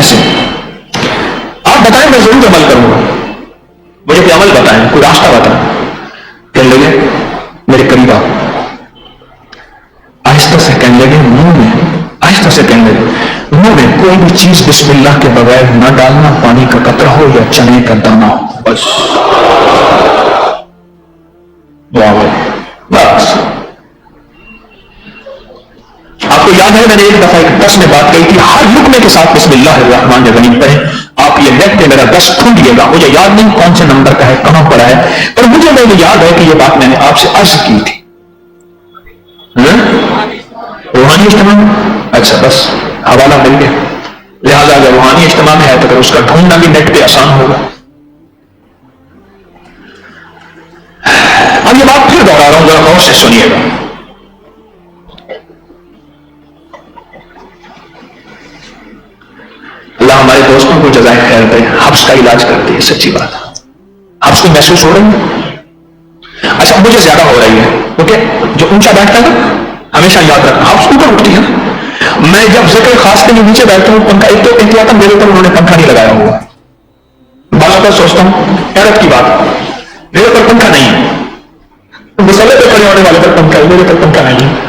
سے آپ بتائیں میں ضرور عمل کروں گا، مجھے کوئی عمل بتائیں، کوئی راستہ بتائیں. کہنے لگے میرے قریب آؤ. آہستہ سے کہنے لگے منہ میں، آہستہ سے کہنے لگے منہ میں کوئی بھی چیز بسم اللہ کے بغیر نہ ڈالنا، پانی کا قطرہ ہو یا چنے کا دانہ ہو، بس دعا ہو بس. آپ کو یاد ہے میں نے ایک دفعہ ایک دس میں بات کہی تھی، ہر لقمے کے ساتھ بسم اللہ الرحمن الرحیم پڑھیں. آپ یہ لکھ کے میرا 10 ڈھونڈیے گا، مجھے یاد نہیں کون سے نمبر کا ہے، کہاں پر ہے، پر مجھے یاد ہے کہ یہ بات میں نے آپ سے عرض کی تھی. روحانی اجتماع میں اچھا بس حوالہ مل گیا، لہٰذا اگر روحانی اجتماع میں ہے تو پھر اس کا ڈھونڈنا بھی نیٹ پہ آسان ہوگا. اب یہ بات پھر دوہرا رہا ہوں، ذرا غور سے سنیے گا. اللہ ہمارے دوستوں کو جزائے خیر دے، حبس کا علاج کرتے ہیں، سچی بات ہے. حبس کو محسوس ہو رہی ہے؟ اچھا مجھے زیادہ ہو رہی ہے، اوکے. جو اونچا بیٹھتا ہے ہمیشہ یاد رکھنا حبس اوپر اٹھتی ہے. میں جب ذکر خاص کے لیے نیچے بیٹھتا ہوں، پنکھا ایک تو احتیاطاً میرے اوپر انہوں نے پنکھا نہیں لگایا ہوا. بعض اوقات سوچتا ہوں حیرت کی بات، میرے اوپر پنکھا نہیں ہے، مسئلے پہ کھڑے ہونے والے پر پنکھا ہے، میرے اوپر پنکھا نہیں ہے.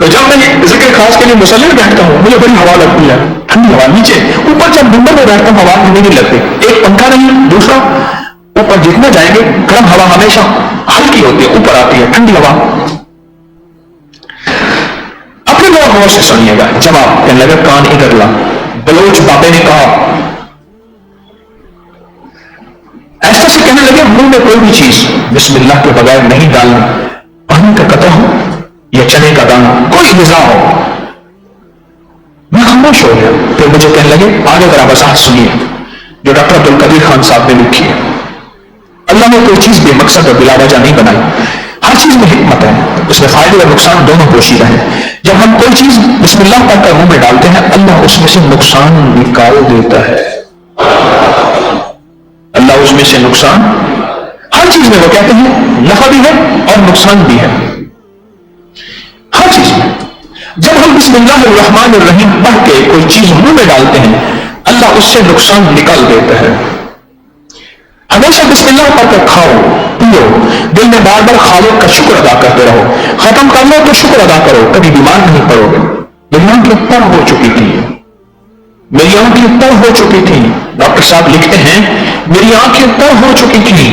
تو جب میں ذکر خاص کے لیے مسئلے میں بیٹھتا ہوں مجھے بڑی ہوا لگتی ہے، ٹھنڈی ہوا. نیچے اوپر جب نمبر میں بیٹھتا ہوں ہوا نہیں لگتی. ایک پنکھا نہیں، دوسرا اوپر جتنا جائیں گے گرم ہوا ہمیشہ ہلکی ہوتی ہے، اوپر آتی ہے ٹھنڈی ہوا. اپنے لوگ غور سے سنیے گا. جواب کہنے لگا کان ادھر لا. بلوچ بابے نے کہا، ایسا سے کہنے لگے منہ میں کوئی بھی چیز بسم اللہ کے بغیر نہیں ڈالنا، پانی کا قطرہ ہو یا چنے کا دانہ، کوئی غذا ہو. میں خاموش ہو گیا. پھر مجھے کہنے لگے آگے ذرا وضاحت سنیے جو ڈاکٹر عبدالقدیر خان صاحب نے لکھی ہے. اللہ نے کوئی چیز بے مقصد اور بلا وجہ نہیں بنائی، ہر چیز میں حکمت ہے، اس میں فائدے اور نقصان دونوں پوشیدہ ہیں. جب ہم کوئی چیز بسم اللہ پڑھ کر منہ میں ڈالتے ہیں اللہ اس میں سے نقصان نکال دیتا ہے. اللہ اس میں سے نقصان، ہر چیز میں وہ کہتے ہیں نفع بھی ہے اور نقصان بھی ہے، ہر چیز میں. جب ہم بسم اللہ الرحمن الرحیم پڑھ کے کوئی چیز منہ میں ڈالتے ہیں اللہ اس سے نقصان نکال دیتا ہے. ہمیشہ بسم اللہ پڑھ کر کھاؤ پیو، دل میں بار بار خالق کا شکر ادا کرتے رہو. ختم کر لو تو شکر ادا کرو، کبھی بیمار نہیں پڑو گے. میری آنکھیں تر ہو چکی تھی، میری آنکھیں تر ہو چکی تھی. ڈاکٹر صاحب لکھتے ہیں میری آنکھیں تر ہو چکی تھی.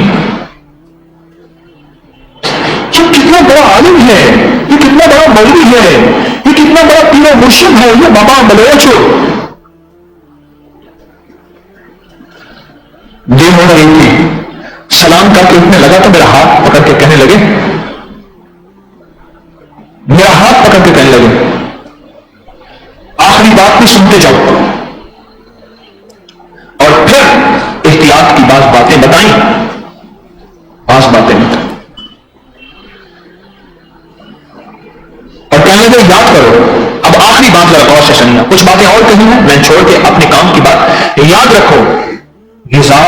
یہ کتنا بڑا عالم ہے، یہ کتنا بڑا مولوی ہے، یہ کتنا بڑا پیر و مرشد ہے، یہ بابا بلوچ دیر ہو رہی تھی. سلام کر کے اٹھنے لگا تو میرا ہاتھ پکڑ کے کہنے لگے، میرا ہاتھ پکڑ کے کہنے لگے آخری بات بھی سنتے جاؤ. اور پھر احتیاط کی باتیں بتائیں، بعض باتیں بتائیں اور کہنے لگے یاد کرو. اب آخری بات ذرا غور سے سنیے، کچھ باتیں اور کہی ہیں میں چھوڑ کے اپنے کام کی بات. یاد رکھو غذا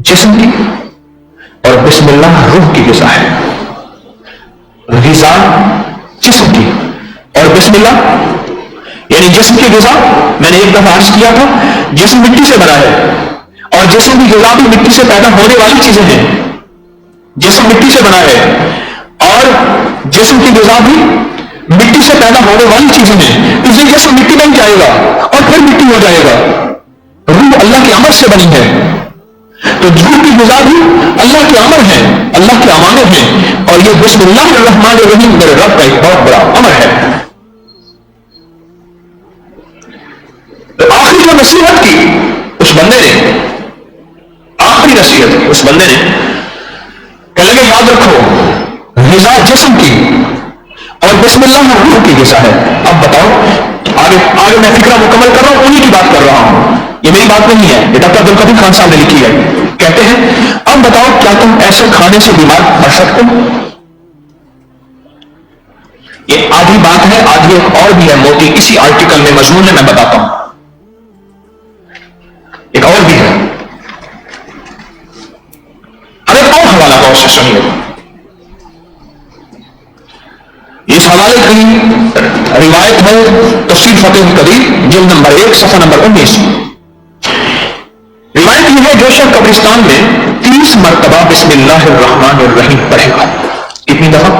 جسم کی اور بسم اللہ روح کی غذا ہے. غذا جسم کی اور بسم اللہ یعنی جسم کی غذا. میں نے ایک دفعہ عرض کیا تھا جسم مٹی سے بنا ہے اور جسم کی غذا بھی مٹی سے پیدا ہونے والی چیزیں ہیں. جسم مٹی سے بنا ہے اور جسم کی غذا بھی مٹی سے پیدا ہونے والی چیزیں ہیں. اس لیے جسم مٹی بن جائے گا اور پھر مٹی ہو جائے گا. روح اللہ کے امر سے بنی ہے تو روح کی غذا بھی اللہ کے امر ہے، اللہ کے امانت ہیں. اور یہ بسم اللہ الرحمن الرحیم میرے رب کا ایک بہت بڑا امر ہے. تو آخری جو نصیحت کی اس بندے نے، آخری نصیحت اس بندے نے کہنے لگے یاد رکھو غذا جسم کی اور بسم اللہ روح کی غذا ہے. اب بتاؤ آگے میں فکرہ مکمل کر رہا ہوں، انہی کی بات کر رہا ہوں، یہ میری بات نہیں ہے، یہ ڈاکٹر عبدالقدیر خان صاحب نے لکھی ہے. کہتے ہیں اب بتاؤ کیا تم ایسے کھانے سے بیمار پڑ سکتے ہو؟ یہ آدھی بات ہے، آدھی ایک اور بھی ہے موٹی اسی آرٹیکل میں مضمون میں بتاتا ہوں. ایک اور بھی ہے، اب ایک اور حوالہ غور سے سنیے. اس حوالے کی روایت ہے تفسیر فتح القدیر جلد نمبر 1 صفحہ نمبر 19. روایت یہ ہے جو شخص قبرستان میں 30 مرتبہ بسم اللہ الرحمن الرحیم پڑھے گا. کتنی دفعہ؟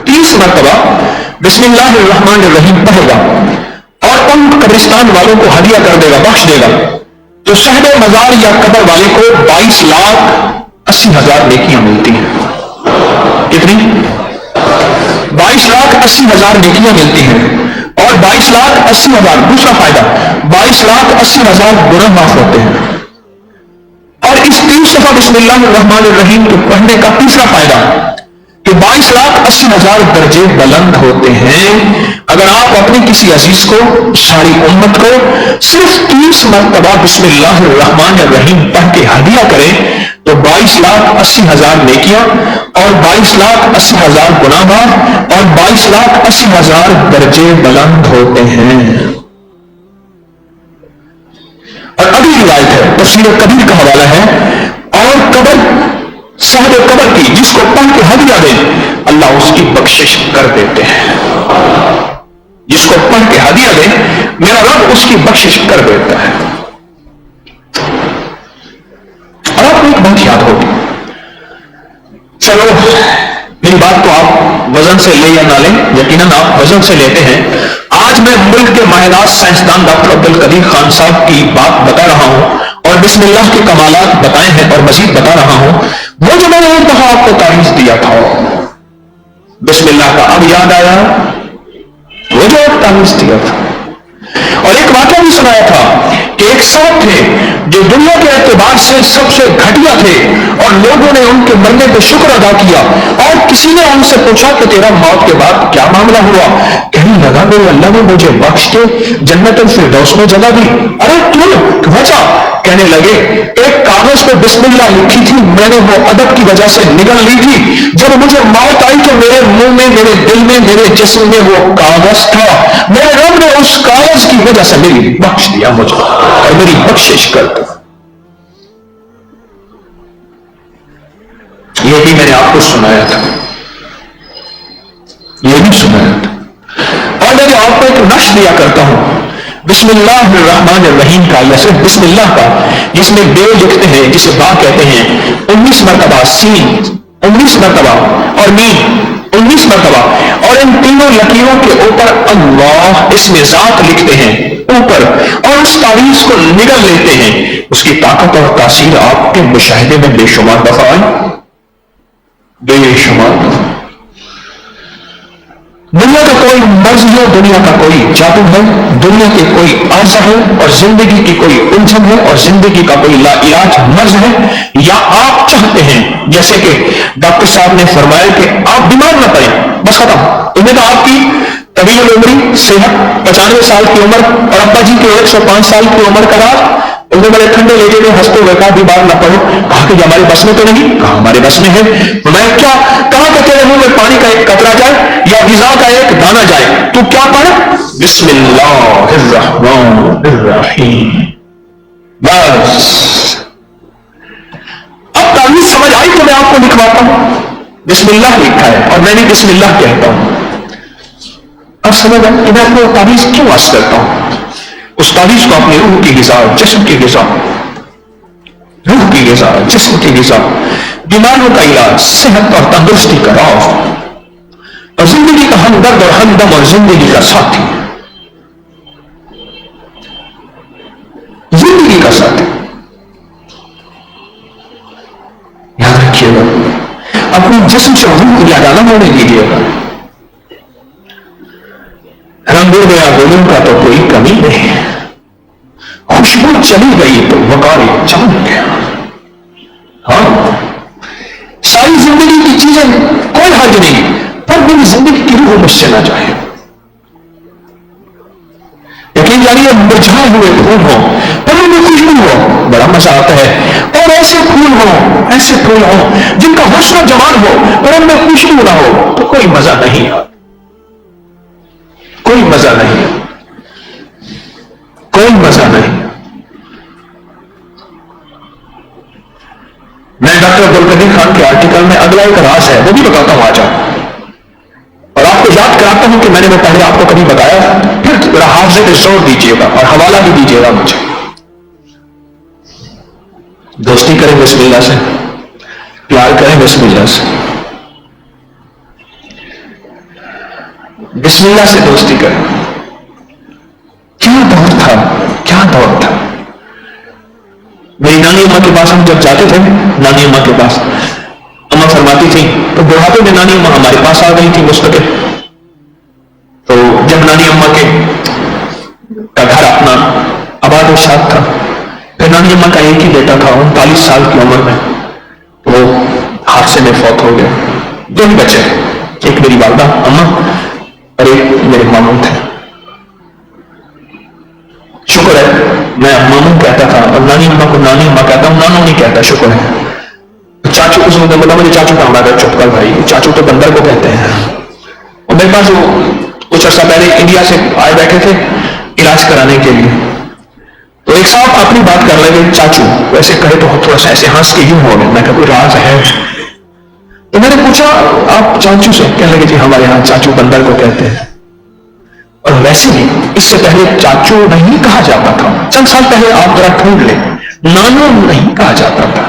30 مرتبہ بسم اللہ الرحمن الرحیم پڑھے گا اور ان قبرستان والوں کو ہدیہ کر دے گا، بخش دے گا، تو صاحب مزار یا قبر والے کو 22,80,000 نیکیاں ملتی ہیں. کتنی؟ 22,80,000 نیکیاں ملتی ہیں اور 22,80,000 دوسرا فائدہ 22,80,000 گناہ معاف ہوتے ہیں. اور اس 30 دفعہ بسم اللہ الرحمن الرحیم کو پڑھنے کا تیسرا فائدہ کہ 22,80,000 درجے بلند ہوتے ہیں. اگر آپ اپنے کسی عزیز کو، ساری امت کو صرف 30 مرتبہ بسم اللہ الرحمن الرحیم پڑھ کے ہدیہ کریں تو 22,80,000 نیکیاں اور 22,80,000 گناہ معاف اور 22,80,000 درجے بلند ہوتے ہیں. اور ابھی روایت ہے تفسیر کبیر کا حوالہ ہے، اور قبر صاحب قبر کی جس کو پڑھ کے ہدیہ دے اللہ اس کی بخشش کر دیتے ہیں. جس کو پڑھ کے ہدیہ دے میرا رب اس کی بخشش کر دیتا ہے. اور آپ کو ایک بات یاد ہوگی، چلو میری بات تو آپ وزن سے لے یا نہ لیں، یقیناً آپ وزن سے لیتے ہیں. آج میں ملک کے ماہرات سائنسدان ڈاکٹر عبدالقدیر خان صاحب کی بات بتا رہا ہوں اور بسم اللہ کے کمالات بتائے ہیں اور مزید بتا رہا ہوں. وہ جو میں نے ایک دفعہ آپ کو تعریف دیا تھا بسم اللہ کا، اب یاد آیا وہ جو ایک تعریف دیا تھا. اور ایک واقعہ بھی سنایا تھا کہ ایک صاحب تھے جو دنیا کے اعتبار سے سب سے گھٹیا تھے اور لوگوں نے ان کے مرنے پہ شکر ادا کیا، اور کسی نے ان سے پوچھا کہ تیرا موت کے بعد کیا معاملہ ہوا؟ کہنے لگا میرے اللہ نے مجھے بخش کے جنت الفردوس میں جگہ دی. ارے کیوں وجہ؟ کہنے لگے ایک کاغذ پہ بسم اللہ لکھی تھی، میں نے وہ ادب کی وجہ سے نگل لی تھی. جب مجھے موت آئی تو میرے منہ میں، میرے دل میں، میرے جسم میں وہ کاغذ تھا. میرے رب نے اس کاغذ کی وجہ سے میری بخش دیا مجھے اور میری بخشش کر دو. یہ بھی میں نے آپ کو سنایا تھا، یہ بھی سنایا تھا. اور میں آپ کو ایک نقش دیا کرتا ہوں بسم اللہ الرحمن الرحیم کا، یا صرف بسم اللہ کا، جس میں بے لکھتے ہیں جسے با کہتے ہیں 19 مرتبہ، سین 19 مرتبہ اور میم 19 مرتبہ، اور ان تینوں لکیروں کے اوپر اللہ اس میں ذات لکھتے ہیں اوپر اور اس تعویذ کو نگل لیتے ہیں. اس کی طاقت اور تاثیر آپ کے مشاہدے میں بے شمار دفعہ آئی، بے شمار دفعہ. دنیا کا کوئی مرض ہے، دنیا کا کوئی جادو ہے، دنیا کے کوئی عرضہ ہے اور زندگی کی کوئی الجھن ہے اور زندگی کا کوئی لا علاج مرض ہے، یا آپ چاہتے ہیں جیسے کہ ڈاکٹر صاحب نے فرمایا کہ آپ بیمار نہ پڑیں، بس ختم. انہیں تو آپ کی طویل العمری، صحت، 95 سال کی عمر اور ابا جی کے 105 سال کی عمر کا راز، انہیں بڑے ٹھنڈے لے کے ہنستے ہوئے کہا بیمار نہ پڑو. کہا کہ ہمارے بس میں تو نہیں. کہا ہمارے بس میں ہے. میں کیا کہا کہ تیرے منہ میں پانی کا ایک قطرہ جائے یا غذا کا ایک دانہ جائے تو کیا پڑھ؟ بسم اللہ الرحمن الرحیم. بس اب تعویذ سمجھ آئی تو میں آپ کو لکھواتا ہوں. بسم اللہ لکھا ہے اور میں بھی بسم اللہ کہتا ہوں. اب سمجھ آئے کہ میں آپ کو تعویذ کیوں عرض کرتا ہوں. اس تعویذ کو اپنی روح کی غذا، جسم کی غذا، روح کی غذا، جسم کی غذا، بیماریوں کا علاج، صحت اور تندرستی کا راز اور زندگی کا ہمدرد اور ہمدم اور زندگی کا ساتھی، زندگی کا ساتھی. یاد رکھیے گا اپنے جسم سے روح کو یاد نہ ہونے دیجیے گا. رنگوں میں گلوں کا تو کوئی کمی نہیں، خوشبو چلی گئی تو وقار چمک گیا. ہاں ساری زندگی کی چیزیں کوئی حرج نہیں، پر میری زندگی کی روح مجھ سے نہ جائے. یقین جانیے مرجھائے ہوئے پھول ہوں پر ان میں خوشبو ہو، بڑا مزہ آتا ہے. اور ایسے پھول ہوں جن کا حسن و جمال ہو پر ان میں خوشبو نہ ہو تو کوئی مزہ نہیں، کوئی مزہ نہیں، کوئی مزہ نہیں. میں ڈاکٹر ڈاکٹر عبدالقدیر خان کے آرٹیکل میں اگلا ایک راز ہے، وہ بھی بتاتا ہوں آج اور آپ کو یاد کراتا ہوں کہ میں نے وہ پہلے آپ کو کبھی بتایا، پھر ذرا حافظے پہ زور دیجیے گا اور حوالہ بھی دیجیے گا مجھے. دوستی کریں بسم اللہ سے، پیار کریں بسم اللہ سے، بسم اللہ سے دوستی کریں. کیا دور تھا، کیا دور تھا. میری نانی اماں کے پاس ہم جب جاتے تھے، نانی اماں کے پاس اماں فرماتی تھی تو بڑھاپے میں نانی اماں ہمارے پاس آ گئی تھی مستقل. تو جب نانی اماں کے کا گھر اپنا آباد و شاد تھا، پھر نانی اماں کا ایک ہی بیٹا تھا 39 سال کی عمر میں وہ حادثے میں فوت ہو گیا. دو ہی بچے، ایک میری والدہ اماں اور ایک میرے ماموں تھے. شکر ہے میں ماموں کہتا تھا اور نانی اماں کو نانی اماں کہتا ہوں، نانو نہیں کہتا. شکر ہے. چاچو کو سنتے بولا مجھے چاچو کہاں گیا، چپ کر بھائی، چاچو تو بندر کو کہتے ہیں. اور میرے پاس وہ کچھ عرصہ پہلے انڈیا سے آئے بیٹھے تھے علاج کرانے کے لیے، تو ایک صاحب اپنی بات کر لگے چاچو، ویسے کہے تو تھوڑا سا ایسے ہنس کے یوں ہو گئے. میں کہا کوئی راز ہے؟ تو میں نے پوچھا آپ چاچو سے؟ کہنے لگے جی ہمارے یہاں چاچو بندر کو کہتے ہیں. اور ویسے بھی اس سے پہلے چاچو نہیں کہا جاتا تھا. چند سال پہلے آپ ذرا ڈھونڈ لیں، نانو نہیں کہا جاتا تھا،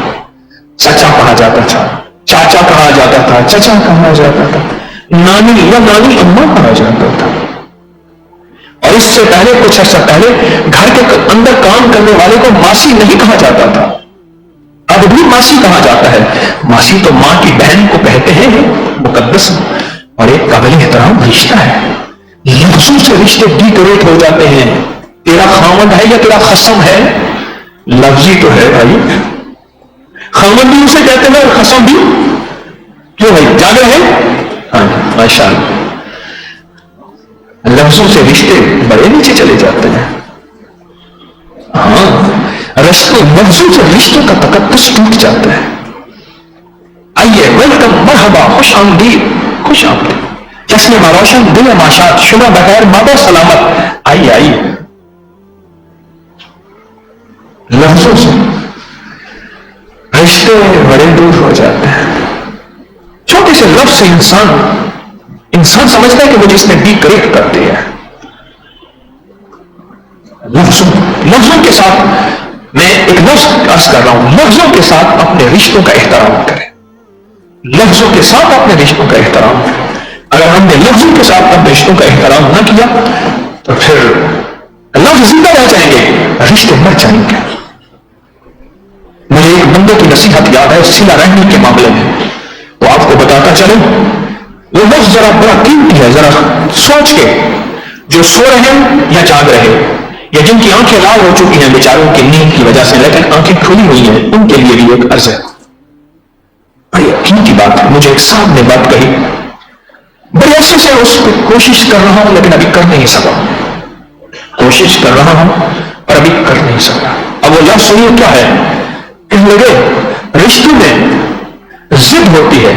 چچا کہا جاتا تھا، چاچا کہا جاتا تھا، چچا کہا جاتا تھا، نانی یا نانی اماں کہا جاتا تھا. اور اس سے پہلے کچھ عرصہ پہلے گھر کے اندر کام کرنے والے کو ماسی نہیں کہا جاتا تھا، اب بھی ماسی کہا جاتا ہے. ماسی تو ماں کی بہن کو کہتے ہیں، مقدس اور ایک قابل احترام رشتہ ہے. لفظوں سے رشتے ڈیکوریٹ ہو جاتے ہیں. تیرا خامد ہے یا تیرا خصم ہے؟ لفظی تو ہے بھائی. خامد بھی اسے کہتے ہیں اور خصم بھی. کیوں بھائی جاگ رہے ہیں؟ ہاں ماشاء اللہ. لفظوں سے رشتے بڑے نیچے چلے جاتے ہیں. ہاں لفظوں سے رشتوں کا تقدس ٹوٹ جاتا ہے. آئیے ویلکم، مرحبا، خوش آمدید، خوش آمدید. جشن ما روشن، دل ماشاد، شبہ بخیر، مادہ سلامت. آئیے آئیے. لفظوں سے رشتے بڑے دور ہو جاتے ہیں. چھوٹے سے لفظ سے انسان سمجھتا ہے کہ مجھے اس نے ڈیکوریٹ کر دیا ہے. لفظوں کے ساتھ میں ایک لفظ عرض کر رہا ہوں، لفظوں کے ساتھ اپنے رشتوں کا احترام کریں. لفظوں کے ساتھ اپنے رشتوں کا احترام کریں. اگر ہم نے لفظوں کے ساتھ اپنے رشتوں کا احترام نہ کیا تو پھر لفظ زندہ رہ جائیں گے، رشتے مر جائیں گے. مجھے ایک بندے کی نصیحت یاد ہے صلہ رحمی کے معاملے میں، تو آپ کو بتاتا چلوں وہ لفظ ذرا بڑا قیمتی ہے. ذرا سوچ کے، جو سو رہے ہیں یا جاگ رہے یا جن کی آنکھیں لال ہو چکی ہیں بیچاروں کی نیند کی وجہ سے لیکن آنکھیں کھلی ہوئی ہیں، ان کے لیے بھی ایک عرض ہے. بڑی قیمتی بات ہے. مجھے ایک صاحب نے بات کہی، بڑے عرصے سے اس پہ کوشش کر رہا ہوں لیکن ابھی کر نہیں سکا. کوشش کر رہا ہوں اور ابھی کر نہیں سکا. اب وہ لفظ سنیے کیا ہے. کہنے لگے رشتوں میں ضد ہوتی ہے.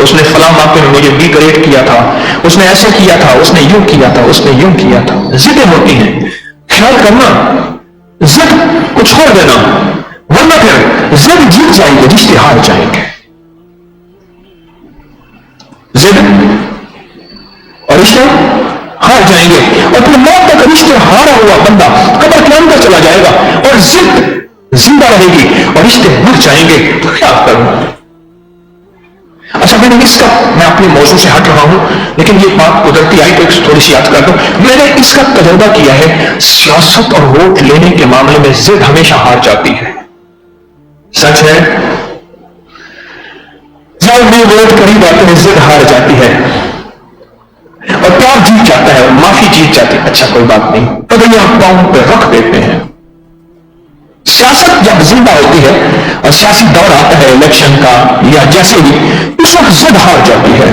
اس نے فلاں موقع میں مجھے ڈیکوریٹ کیا تھا، اس نے ایسا کیا تھا، اس نے یوں کیا تھا، اس نے یوں کیا تھا. ضدیں ہوتی ہیں. خیال کرنا ضد کو چھوڑ دینا، ورنہ پھر ضد جیت جائیں گے، رشتے ہار جائیں گے. ضد اور رشتے ہار جائیں گے اور پھر موت تک رشتے ہارا ہوا بندہ قبر کے اندر چلا جائے گا اور ضد زندہ رہے گی اور رشتے مر جائیں گے. تو خیال کرنا. اچھا میں اپنے موضوع سے ہٹ رہا ہوں لیکن یہ بات قدرتی آئی تو تھوڑی سی یاد کر دوں. میں نے اس کا تجربہ کیا ہے، سیاست اور ووٹ لینے کے معاملے میں ضد ہمیشہ ہار جاتی ہے. سچ ہے. جب بھی ووٹ قریب آتے ہیں ضد ہار جاتی ہے اور پیار جیت جاتا ہے اور معافی جیت جاتی ہے. اچھا کوئی بات نہیں، پگڑیاں پاؤں پہ رکھ دیتے ہیں. سیاست جب زندہ ہوتی ہے اور سیاسی دور آتا ہے الیکشن کا یا جیسے بھی، اس وقت ضد ہار جاتی ہے.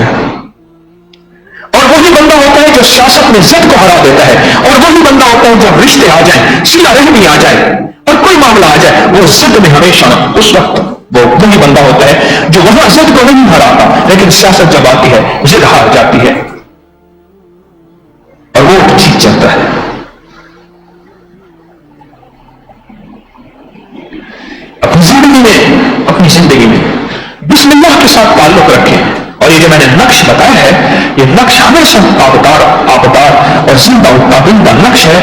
اور وہی بندہ ہوتا ہے جو سیاست میں ضد کو ہرا دیتا ہے، اور وہی بندہ ہوتا ہے جب رشتے آ جائیں، صلہ رحمی آ جائے اور کوئی معاملہ آ جائے، وہ ضد میں ہمیشہ اس وقت وہ وہی بندہ ہوتا ہے جو وہاں ضد کو نہیں ہراتا، لیکن سیاست جب آتی ہے ضد ہار جاتی ہے اور وہ جیت جاتا ہے. اپنی زندگی میں بسم اللہ کے ساتھ تعلق رکھیں. اور یہ جو میں نے نقش بتایا ہے یہ نقش ہمیشہ آبدار اور زندہ نقش ہے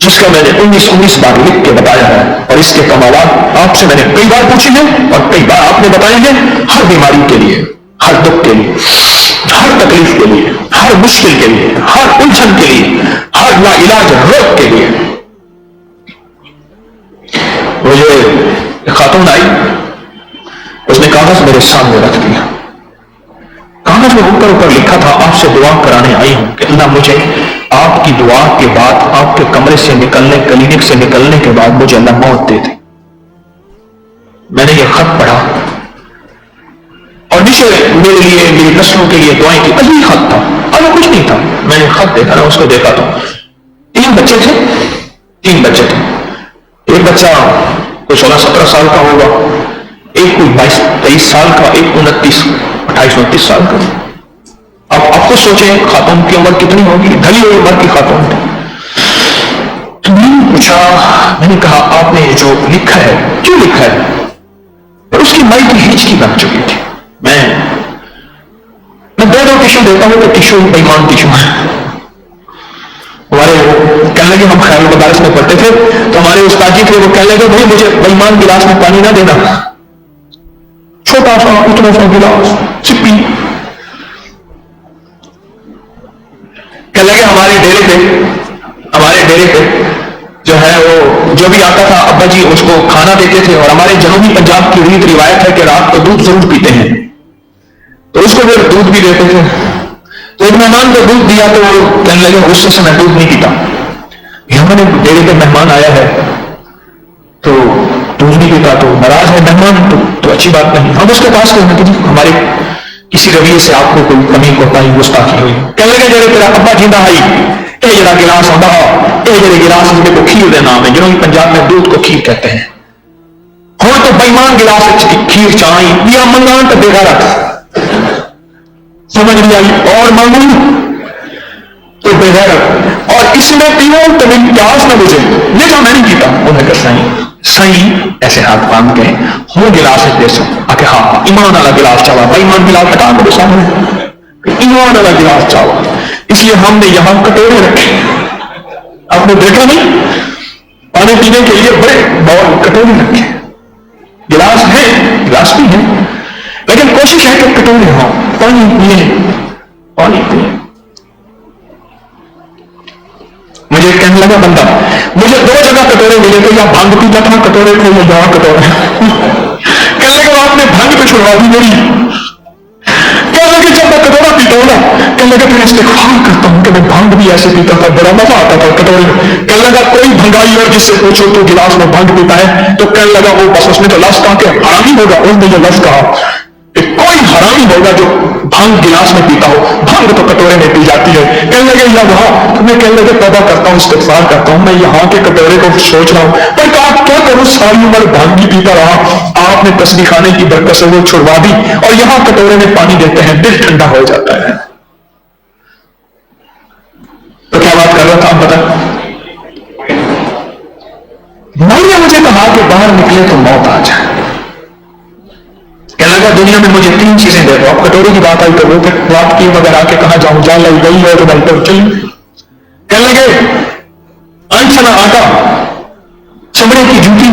جس کا میں نے 19 بار لکھ کے بتایا ہے. اور اس کے کمالات آپ سے میں نے کئی بار پوچھے ہیں اور کئی بار آپ نے بتائے ہیں. ہر بیماری کے لیے, ہر دکھ کے لیے, ہر تکلیف کے لیے, ہر مشکل کے لیے, ہر الجھن کے لیے, ہر لا علاج روگ کے لیے. وہ جو خاتون آئی اس نے کاغذ میرے سامنے رکھ دیا. کاغذ میں اوپر لکھا تھا آپ سے دعا کرانے آئی ہوں کہ اللہ مجھے آپ کی دعا کے بعد آپ کے کمرے سے نکلنے, کلینک سے نکلنے کے بعد مجھے اللہ موت دے دے. میں نے یہ خط پڑھا اور نیچے میرے لیے, میری نسلوں کے لیے دعائیں کی. عجیب خط تھا, اور کچھ نہیں تھا. میں نے خط دیکھا نا, اس کو دیکھا تو 3 بچے تھے. ایک بچہ کوئی 16-17 سال کا ہوگا, ایک کوئی 22-23 سال کا, ایک 28-29 سال کا. اب آپ خود سوچیں خاتون کی عمر کتنی ہوگی, ڈھلی ہوئی عمر کی خاتون تھی. تو میں نے پوچھا, میں نے کہا آپ نے جو لکھا ہے کیوں لکھا ہے؟ اور اس کی مائی کی ہچکی بن چکی تھی. میں 2 ٹیشو دیتا ہوں تو ٹیشو بےمان ٹیشو ہے. ہمارے وہ کہنے لگے, ہم خیر المدارس میں پڑھتے تھے تو ہمارے استاد جی تھے, وہ کہنے لگے بھائی مجھے بےمان گلاس میں پانی نہ دینا, چھوٹا سا اتنا سا گلاس چپی. کہنے لگے ہمارے ڈیرے پہ جو ہے وہ جو بھی آتا تھا ابا جی اس کو کھانا دیتے تھے. اور ہمارے جنوبی پنجاب کی ریت روایت ہے کہ رات کو دودھ ضرور پیتے ہیں, تو اس کو پھر دودھ بھی دیتے تھے. تو ایک مہمان کو دودھ دیا تو وہ کہنے لگے غصے سے میں دودھ نہیں پیتا. ہمارے ڈیرے پہ مہمان آیا ہے تو دودھ نہیں پیتا, تو ناراض ہے مہمان, تو اچھی بات نہیں. ہم اس کے پاس کہتے ہیں ہمارے کسی رویے سے آپ کو کوئی کمی کوتاہی گستاخی ہوئی. کہنے لگے جڑے تیرا ابا جیندا آئی یہ جڑا گلاس آتا یہ جڑے گلاس جن کو کھیر دے نام ہے, جنہوں پنجاب میں دودھ کو کھیر کہتے ہیں. ہوں تو بےمان گلاس کھیر چاہی یا منگان تو بے غیرت, سمجھ نہیں آئی, اور مانگوں تو بے غیرت, اور اس میں پیوں تو میری پیاس نہ بجھے. یہ جو میں نہیں پیتا انہوں نے کہا صحیح ایسے ہاتھ باندھ کے ہوں گلاس دے سو آ کہ ہاں ایمان والا گلاس چاہا, بےمان گلاس ہٹا میرے سامنے, ایمان والا گلاس چاہا. اس لیے ہم نے یہاں کٹورے رکھے. آپ نے دیکھا نہیں, پانی پینے کے لیے بڑے باؤل کٹورے رکھے. گلاس ہے, گلاس بھی ہے, لیکن کوشش ہے کہ کٹورے ہوں, پانی پیے. مجھے کہنے لگا بندہ, مجھے 2 جگہ کٹورے ملے تھے, یا بھنگ پیتا تھا کٹورے تھے یا یہاں کٹورے. کہنے لگا آپ نے بھنگ پہ چھڑوا دی میری. کہنے لگے جب میں کٹورا پیتا ہوں نا, کہنے لگا پھر استغفار کرتا ہوں کہ میں بھنگ بھی ایسے پیتا تھا, بڑا مزہ آتا تھا کٹورے میں. کہنے لگا کوئی بھنگائی اور جس سے پوچھو تو گلاس میں بھنگ پیتا ہے, تو کہنے لگا وہ بس اس نے تو لفظ کہا کہ حرامی ہوگا, اس نے جو لفظ کہا کوئی حرامی ہوگا جو بھنگ گلاس میں پیتا ہو, بھنگ تو کٹورے میں پی جاتی ہے. کہنے لگے یا وہاں, میں کہنے لگے توبہ کرتا ہوں, استغفار کرتا ہوں, میں یہاں کے کٹورے کو سوچ رہا ہوں. پر کہا کیا کروں, ساری عمر بھنگ ہی پیتا رہا, آپ نے تسبیح خانے کی برکت سے وہ چھڑوا دی, اور یہاں کٹورے میں پانی دیتے ہیں, دل ٹھنڈا ہو جاتا ہے. تو کیا بات کر رہا تھا آپ بتا. نے مجھے کہا کہ باہر نکلے تو موت آ جائے. کہنے لگا دنیا میں مجھے 3 چیزیں دے دو. اب کٹوری کی بات آئی تو وہ پھر بات کی مگر آ کے کہاں جاؤں, جان لائی گئی ہے تو بل پر چل. کہنے لگے انچنا آٹا, چمڑے کی جوتی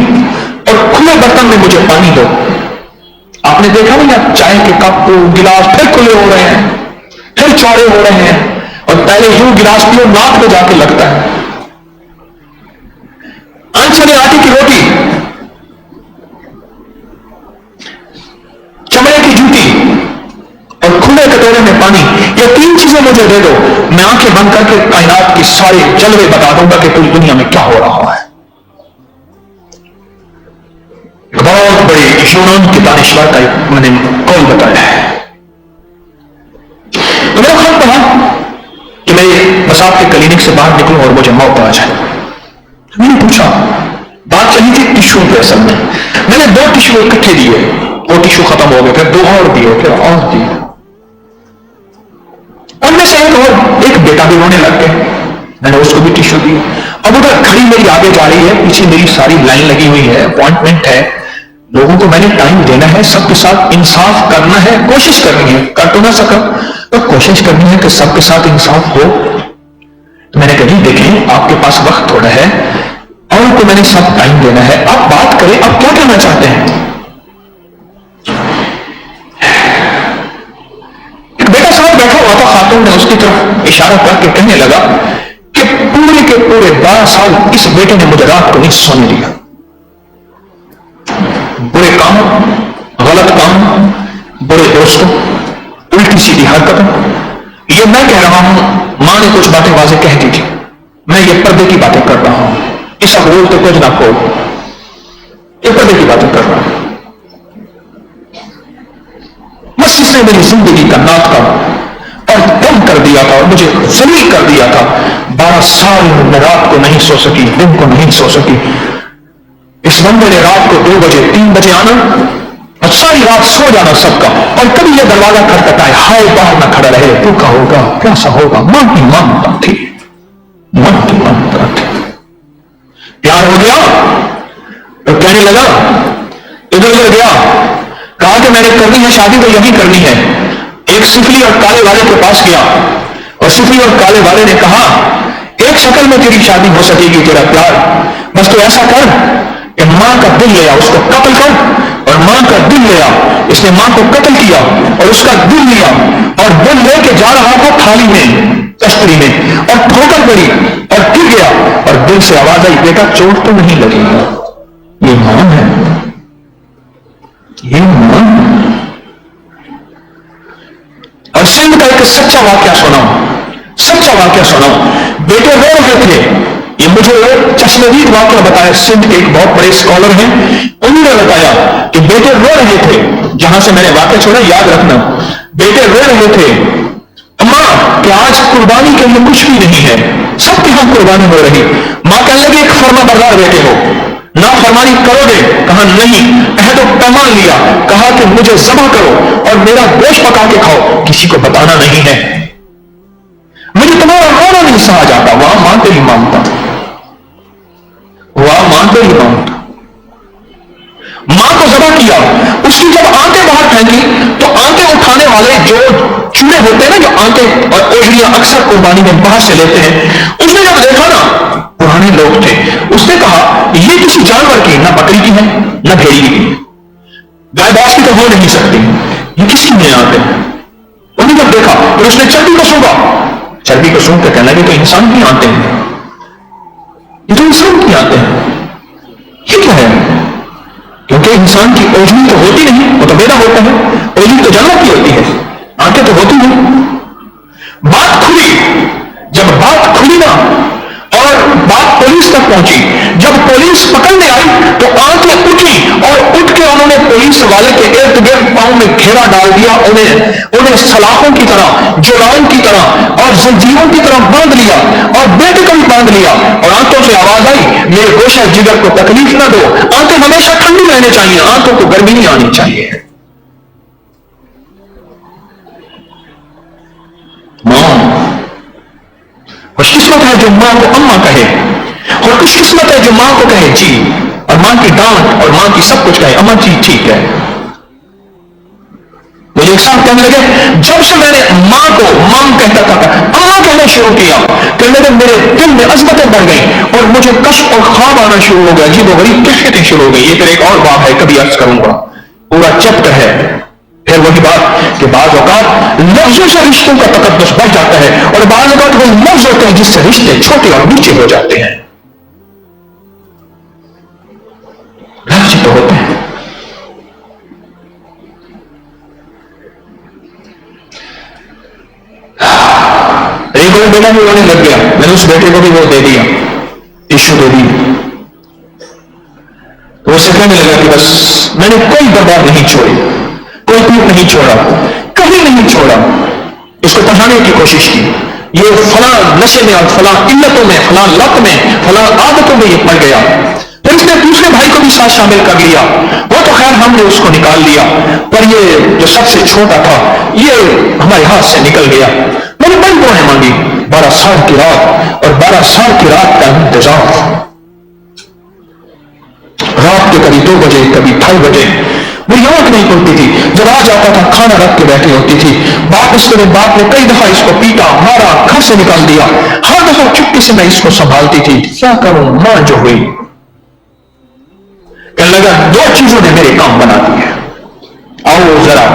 اور کھلے برتن میں مجھے پانی دو. آپ نے دیکھا نہیں, چائے کے کپ گلاس پھر کھلے ہو رہے ہیں, پھر چوڑے ہو رہے ہیں, اور پہلے یوں گلاس پیو ناک پہ جا کے لگتا ہے. انچنے آٹے کی روٹی, چمڑے کی جوتی اور کھلے کٹورے میں پانی, یہ 3 چیزیں مجھے دے دو, میں آنکھیں بند کر کے کائنات کی سارے جلوے بتا دوں گا کہ پوری دنیا میں کیا ہو رہا ہے. بہت بڑی یونان کے دانشور کا میں نے قول بتایا ہے. تو میرا خط پڑھا کہ میں بس آپ کے کلینک سے باہر نکلوں اور مجھے موت آ جائے. میں نے پوچھا, بات چلی تھی ٹیشو پہ. اصل میں نے 2 ٹیشو اکٹھے دیے, وہ ٹیشو ختم ہو گئے, پھر 2 اور دیے, پھر اور دیے. ان میں سے ایک بیٹا بھی رونے لگ گئے, میں نے اس کو بھی ٹیشو دیا. اب ادھر گھڑی میری آگے جا رہی ہے, پیچھے میری ساری لائن لگی ہوئی ہے, اپوائنٹمنٹ ہے, لوگوں کو میں نے ٹائم دینا ہے، سب کے ساتھ انصاف کرنا ہے، کوشش کرنی ہے، کر تو نہ سکا تو کوشش کرنی ہے کہ سب کے ساتھ انصاف ہو. تو میں نے کہا جی دیکھیں آپ کے پاس وقت تھوڑا ہے اور کو میں نے سب ٹائم دینا ہے، آپ بات کریں آپ کیا کہنا چاہتے ہیں. ایک بیٹا صاحب بیٹھا ہوا تھا، خاتون نے اس کی طرف اشارہ کر کے کہنے لگا کہ پورے کے پورے 12 سال اس بیٹے نے مجھے رات کو نہیں سونے دیا. برے کام، غلط کام، برے دوستوں، الٹی سیدھی حرکتیں. یہ میں کہہ رہا ہوں، ماں نے کچھ باتیں واضح کہہ دی تھی، میں یہ پردے کی باتیں کر رہا ہوں. اس بول تو کچھ نہ کھو، یہ پردے کی باتیں کر رہا ہوں. مسجد نے میری زندگی کا ناطقہ اور دم کر دیا تھا اور مجھے ذلیل کر دیا تھا. 12 سال میں رات کو نہیں سو سکی، دن کو نہیں سو سکی. اس بندے نے رات کو 2 بجے 3 بجے آنا اور ساری رات سو جانا سب کا، اور کبھی یہ دروازہ کھٹکھٹائے، ہائے باہر نہ کھڑا رہے، بھوکا ہوگا کیسا ہوگا. ماں کی ممتا تھی، ماں کی ممتا تھی. پیار ہو گیا تو کہنے لگا، ادھر ادھر گیا، کہا کہ میں نے کرنی ہے شادی تو یہی کرنی ہے. ایک سفلی اور کالے والے کے پاس گیا اور سفلی اور کالے والے نے کہا ایک شکل میں تیری شادی ہو سکے گی، تیرا پیار، بس تو ایسا کر کہ ماں کا دل لے آ، اس کو قتل کر اور ماں کا دل لے آ. اس نے ماں کو قتل کیا اور اس کا دل لیا اور دل لے کے جا رہا تھا تھالی میں، تشتری میں، اور ٹھوکر پڑی اور گر گیا اور دل سے آواز آئی، بیٹا چوٹ تو نہیں لگی. یہ ماں ہے، یہ ماں. اور سندھ کا ایک سچا واقعہ سناؤں، سچا واقعہ سناؤں. بیٹے رو رہے تھے، یہ مجھے چشمدید واقعہ بتایا. سندھ کے ایک بہت بڑے اسکالر ہیں، انہوں نے بتایا کہ بیٹے رو رہے تھے. جہاں سے میں نے واقعہ سنا یاد رکھنا، بیٹے رو رہے تھے، ماں کہ آج قربانی کے لیے کچھ بھی نہیں ہے، سب کی ہم قربانی ہو رہی. ماں کہنے لگی ایک فرما بردار بیٹے ہو، نافرمانی کرو گے؟ کہا نہیں. عہد و پیمان لیا، کہا کہ مجھے ذبح کرو اور میرا گوشت پکا کے کھاؤ، کسی کو بتانا نہیں ہے. مجھے تمہارا رونا نہیں سہا جاتا. وہاں ماں تیری مانتا، وہاں ماں تیری مانتا. ماں کو ذبح کیا، اس کی جب آنتیں باہر پھینکی تو آنتیں اٹھانے والے جو چوڑے ہوتے ہیں نا، جو آنتیں اور اوجڑیاں اکثر قربانی میں باہر سے لیتے ہیں، اس نے جب دیکھا نا، پرانے لوگ تھے، اس نے کہا یہ کسی جانور کی، نہ بکری کی ہے نہ بھیڑی کی، گائے باس کی تو ہو نہیں سکتی، یہ کس کی میں آتے ہیں. انہوں نے جب دیکھا پھر اس نے چربی کو سونگا، چربی کو سونگ کے کہنے لگے تو انسان کی آتے ہیں، یہ تو انسان کی آتے ہیں. یہ کیا ہے؟ کیونکہ انسان کی اوجڑی تو ہوتی نہیں، وہ تو بیڑا ہوتا ہے، اوجڑی تو جانور کی ہوتی ہے، آنکھیں تو ہوتی نہیں. بات کھلی، جب بات کھلی نا اور بات پولیس تک پہنچی، جب پولیس پکڑنے آئی تو آنکھیں اٹھی اور اٹھ کے انہوں نے پولیس والے کے ارد گرد پاؤں میں گھیرا ڈال دیا، انہیں سلاخوں کی طرح، جولان کی طرح اور زنجیروں کی طرح باندھ لیا اور بیٹے کو بھی باندھ لیا. اور آنکھوں سے آواز آئی، میرے گوشہ جگر کو تکلیف نہ دو. آنکھیں ہمیشہ ٹھنڈی رہنے چاہیے، آنکھوں کو گرمی نہیں آنی چاہیے. ماں خوش قسمت ہے جو ماں کو اماں کہے، اور خوش قسمت ہے جو ماں کو کہے جی، اور ماں کی ڈانٹ اور ماں کی سب کچھ کہے اماں جی ٹھیک ہے. مجھے ایک صاحب کہنے لگے جب سے میں نے ماں کو ماں کہتا تھا اماں کہنا شروع کیا، کہنے لگے میرے دل میں عظمتیں بڑھ گئیں اور مجھے کشف اور خواب آنا شروع ہو گیا، عجیب و غریب کیفیتیں شروع ہو گئی. یہ پھر ایک اور باب ہے، کبھی عرض کروں گا، پورا چیپٹر ہے. پھر وہی بات کہ بعض اوقات لفظوں سے رشتوں کا تقدس بڑھ جاتا ہے اور بعض اوقات وہ لفظ ہوتے ہیں جس سے رشتے چھوٹے اور نیچے ہو جاتے ہیں. لفظ تو ہوتے ہیں. ایک اور بیٹا بھی رونے لگ گیا، میں نے اس بیٹے کو بھی وہ دے دیا، ٹیشو دے دی. تو اسے کہنے لگا کہ بس میں نے کوئی برباد نہیں چھوڑی، کوئی ٹوٹ نہیں چھوڑا، کہیں نہیں چھوڑا. اس کو پڑھانے کی کوشش کی، یہ فلاں نشے میں اور فلاں علتوں میں، فلاں لت میں، فلاں عادتوں میں یہ پڑ گیا. پھر اس نے دوسرے بھائی کو بھی ساتھ شامل کر لیا، وہ تو خیر ہم نے اس کو نکال لیا، پر یہ جو سب سے چھوٹا تھا یہ ہمارے ہاتھ سے نکل گیا. میں نے بڑی دعائیں مانگی، 12 سال کی رات اور 12 سال کی رات کا انتظار. رات کے کبھی 2 بجے کبھی 2:30 بجے. میری آنکھ نہیں کھلتی تھی. جب آ جاتا تھا کھانا رکھ کے بیٹھی ہوتی تھی. باپ نے کئی دفعہ اس کو پیٹا مارا گھر سے نکال دیا. ہر دفعہ چپکے سے میں اس کو سنبھالتی تھی. کیا کروں؟ ماں جو ہوئی کہنے لگا 2 چیزوں نے میرے کام بنا دیے. آؤ ذرا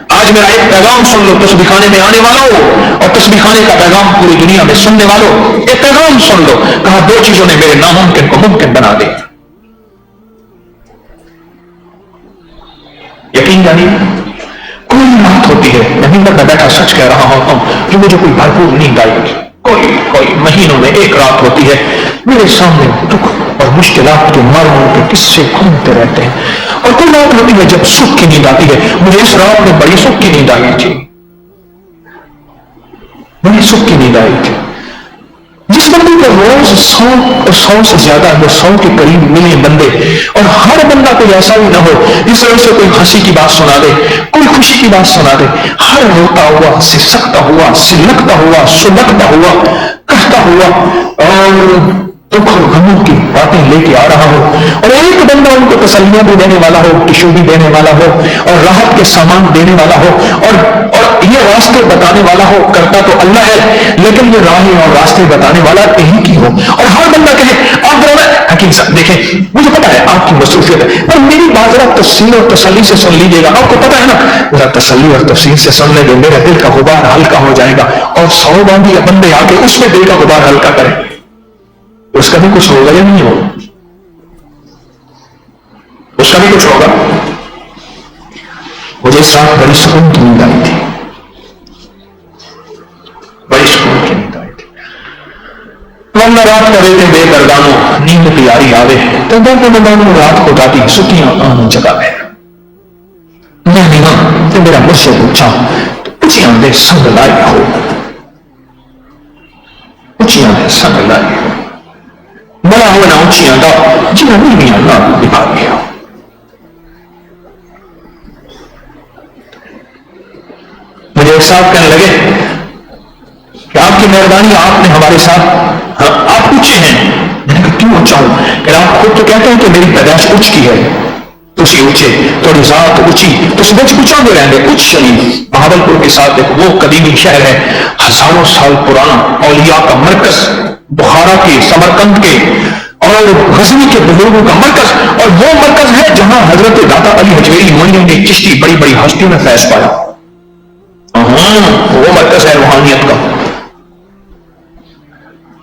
آج میرا ایک پیغام سن لو تسبیح خانے میں آنے والوں اور تسبیح خانے کا پیغام پوری دنیا میں سننے والوں. ایک پیغام سن لو. کہا 2 چیزوں نے میرے ناممکن کو ممکن بنا دیا. یقین جانیے کوئی رات ہوتی ہے میں ممبر میں بیٹھا سچ کہہ رہا ہوتا ہوں کہ مجھے کوئی بھرپور نیند آئی ہوتی. کوئی مہینوں میں ایک رات ہوتی ہے میرے سامنے دکھ اور مشکلات کے مروں کے قصے گھومتے رہتے ہیں. اور کوئی رات ہوتی ہے جب سکھ کی نیند آتی ہے. مجھے اس رات میں بڑی سکھ کی نیند آئی تھی. بڑی سکھ کی نیند آئی تھی. جس بندے کو روز 100 سے زیادہ 100 کے قریب ملے بندے اور ہر بندہ کوئی ایسا بھی نہ ہو جس طرح سے کوئی ہنسی کی بات سنا دے کوئی خوشی کی بات سنا دے. ہر روتا ہوا سسکتا ہوا سلکتا ہوا سلکتا ہوا کہتا ہوا اور دکھ اور غموں کی باتیں لے کے آ رہا ہو اور ایک بندہ ان کو تسلیاں بھی دینے والا ہو ٹشو بھی دینے والا ہو اور راحت کے سامان دینے والا ہو اور یہ راستے بتانے والا ہو. کرتا تو اللہ ہے لیکن یہ راہیں اور راستے بتانے والا یہی کی ہو. اور ہر بندہ کہے آپ حکیم صاحب دیکھیں مجھے پتا ہے آپ کی مصروفیت ہے پر میری بات ذرا تفصیل اور تسلی سے سن لیجیے گا. آپ کو پتا ہے نا ذرا تسلی اور تفصیل سے سن لیں گے میرے دل کا غبار ہلکا ہو جائے گا. اور 100 باندھی بندے آ کے اس میں دل کا غبار ہلکا کریں. اس کا بھی کچھ ہوگا یا نہیں ہوگا؟ اس کا بھی کچھ ہوگا. مجھے اس رات بڑی سکون کی نیند آئی تھی. بڑی سکون کی نیند آئی تھی. ورنہ رات کرے تھے بے دردانوں نیند پیاری آوے تو درد مدانوں رات کو داتی سکیاں آنوں جگہ میں تو میرا مجھ سے پوچھا اچھی آندے سنگ لائی ہو اچھی آندے سنگ لائی ہو بڑا ہونا اچھی آندہ جنہا نہیں اللہ دکھا گیا. مجھے ایک صاحب کہنے لگے کہ آپ کی مہربانی آپ نے ہمارے ساتھ آپ اونچے ہیں. میں نے کہا کیوں اونچا ہوں؟ کہ آپ خود تو کہتے ہیں کہ میری پیدائش اونچ کی ہے. تھی اونچے تھوڑی ذات اونچی تو بچ اونچا میں رہیں گے. اونچ شریف بہاول پور کے ساتھ ایک وہ قدیمی شہر ہے ہزاروں سال پرانا اولیاء کا مرکز بخارا کے سمرقند کے اور غزنی کے بزرگوں کا مرکز. اور وہ مرکز ہے جہاں حضرت داتا علی حجویری معین نے چشتی بڑی بڑی ہستیوں میں فیض پایا. وہ مرکز ہے روحانیت کا.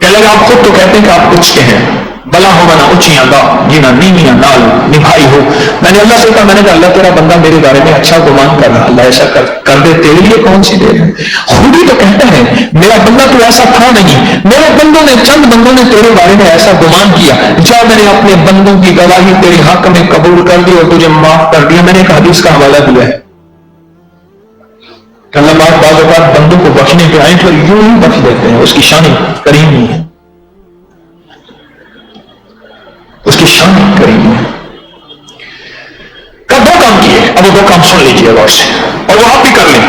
کہ لگا آپ خود تو کہتے ہیں کہ آپ اونچ کے ہیں. بلا ہو بنا اونچیاں گا جینا نیمیاں نال نبھائی ہو. میں نے اللہ سے کہا میں نے کہا اللہ تیرا بندہ میرے بارے میں اچھا گمان کر رہا. اللہ ایسا کر دے تیرے لیے کون سی دیر ہے. خود ہی تو کہتا ہے میرا بندہ تو ایسا تھا نہیں. میرے بندوں نے چند بندوں نے تیرے بارے میں ایسا گمان کیا. جا میں نے اپنے بندوں کی گواہی تیرے حق میں قبول کر دی اور تجھے معاف کر دیا. میں نے ایک حدیث کا حوالہ دیا ہے کہ اللہ پاک بعض اوقات بندوں کو بخشنے کے آئیں تو یوں ہی بخش دیتے ہیں. اس کی شان کریم نہیں ہے. اس کی شان کریم ہے. کا 2 کام کیے. اب وہ 2 کام سن لیجیے غور سے اور وہ آپ بھی کر لیں.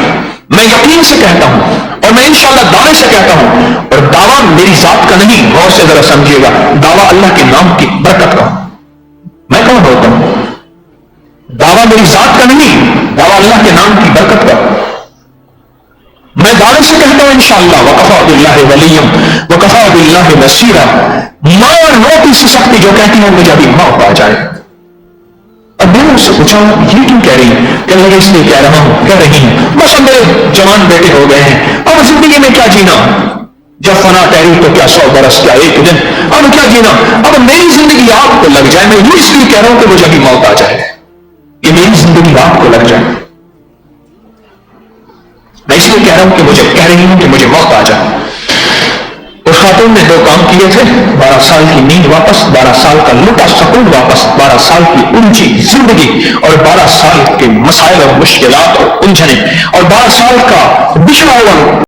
میں یقین سے کہتا ہوں اور میں انشاءاللہ دعوے سے کہتا ہوں اور دعویٰ میری ذات کا نہیں. غور سے ذرا سمجھیے گا. دعویٰ اللہ کے نام کی برکت کا. میں کون ہوتا ہوں؟ دعویٰ میری ذات کا نہیں. دعویٰ اللہ کے نام کی برکت کا. میں دعوے سے کہتا ہوں انشاءاللہ وکفا باللہ ولیم وکفا باللہ نصیرا. ماں روتی سی سکتی جو کہتی ہے مجھے ابھی موت آ جائے. اب میں نے اس سے پوچھا یہ کیوں کہہ رہی ہے؟ کہ لگے اس لیے کہہ رہا ہوں کہہ رہی ہیں بس اب میرے جوان بیٹے ہو گئے ہیں اب زندگی میں کیا جینا. جب فنا ٹہری تو کیا 100 برس کیا 1 دن. اب کیا جینا. اب میری زندگی آپ کو لگ جائے. میں یہ اس لیے کہہ رہا ہوں کہ مجھے ابھی موت آ جائے. کہ میری زندگی آپ کو لگ جائے. میں اس لیے کہہ رہا ہوں کہ مجھے کہہ رہی ہوں کہ مجھے موت آ جائے. اس خاتون نے 2 کام کیے تھے. 12 سال کی نیند واپس 12 سال کا لٹا سکون واپس 12 سال کی اونچی زندگی اور 12 سال کے مسائل اور مشکلات اور الجھنیں اور 12 سال کا بچھڑا ہوا